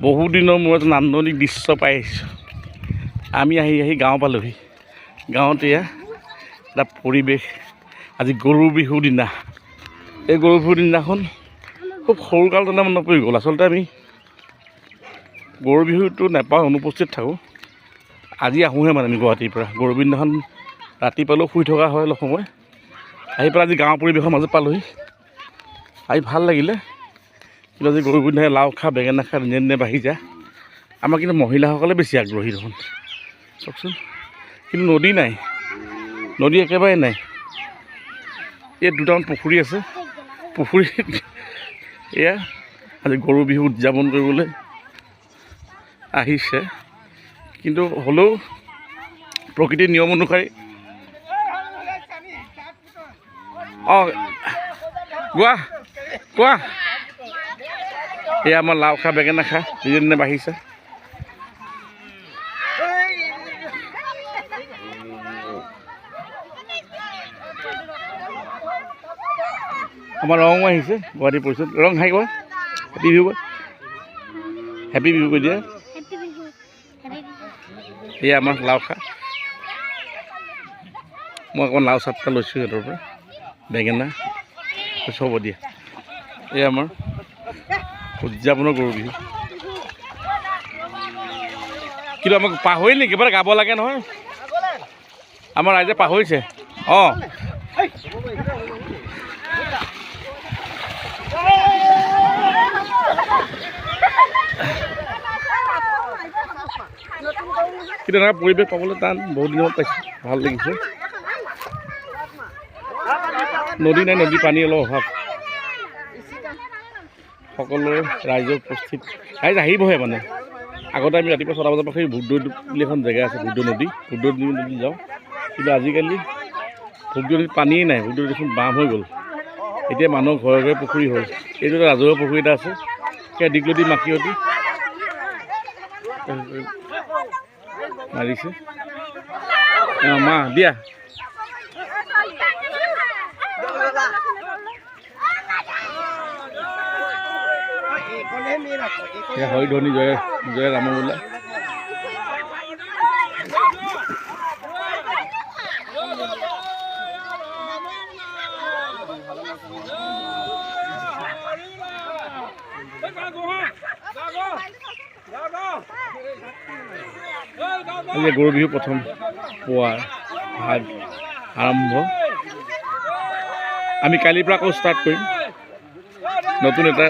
বহু দিনৰ মূৰত নান্দনিক দৃশ্য পাই আহিছোঁ। আমি আহি আহি গাঁও পালোহি। গাঁৱত এয়া এটা পৰিৱেশ। আজি গৰু বিহুৰ দিনা। এই গৰু বিহুৰ দিনাখন খুব সৰুকালতে মনত পৰি গ'ল। আচলতে আমি গৰু বিহুটো নাপাওঁ, অনুপস্থিত থাকোঁ। আজি আহোঁহে মানে আমি গুৱাহাটীৰ পৰা। গৰু বিহুৰ দিনাখন ৰাতিপুৱালৈও শুই থকা হয় অলপ সময়। আহি পেলাই আজি গাঁৱৰ পৰিৱেশৰ মাজত পালোহি। আহি ভাল লাগিলে। কিন্তু আজি গৰু বিহুৰ দিনাই লাও খা বেঙেনা খা দিনে দিনে বাঢ়ি যা। আমাৰ কিন্তু মহিলাসকলে বেছি আগ্ৰহী দেখোন চাওকচোন। কিন্তু নদী নাই, নদী একেবাৰে নাই। ইয়াত দুটামান পুখুৰী আছে। পুখুৰীত এয়া আজি গৰু বিহু উদযাপন কৰিবলৈ আহিছে। কিন্তু হ'লেও প্ৰকৃতিৰ নিয়ম অনুসৰি কোৱা কোৱা এয়া আমাৰ লাও খা বেঙেনা খা দিনে দিনে বাঢ়িছে। আমাৰ ৰঙো আহিছে গুৱাহাটী পৰিষদ। ৰং হাই কোৱা, হেপী বিহু, হেপী বিহু কৈ দিয়া। এয়া আমাৰ লাও খা। মই অকণমান লাও চাটটা লৈছোঁ সিহঁতৰ পৰা, বেঙেনা হ'ব দিয়া। এয়া আমাৰ উদযাপনৰ গৰু বিহু। কিন্তু আমাক পাহৰিলে কিবা এটা গাব লাগে নহয়। আমাৰ ৰাইজে পাহৰিছে। অঁ কিন্তু এনেকুৱা পৰিৱেশ পাবলৈ টান। বহুত দিনত পাইছোঁ, ভাল লাগিছে। নদী নাই, নদী পানী অলপ অভাৱ। সকলোৰে ৰাইজৰ উপস্থিত, ৰাইজ আহিবহে মানে। আগতে আমি ৰাতিপুৱা 6টা বজাৰ পৰা সেই ভোগদৈ বুলি এখন জেগা আছে, ভোগদৈ নদী, ভোগদৈ নদী যাওঁ। কিন্তু আজিকালি ভোগদৈ নদীত পানীয়েই নাই। ভোগদৈ দেখোন বাম হৈ গ'ল। এতিয়া মানুহৰ ঘৰে ঘৰে পুখুৰী হ'ল। এইটো এটা ৰাজহুৱা পুখুৰী এটা আছে, সেয়া দীঘলতি মাখিয়তী মাৰিছে। মা দিয়া হয় ধনী জয় জয় ৰামবোলা। গৰু বিহু প্ৰথম পুৱাৰ ভাগ আৰম্ভ। আমি কালিৰ পৰা আকৌ ষ্টাৰ্ট কৰিম নতুন এটা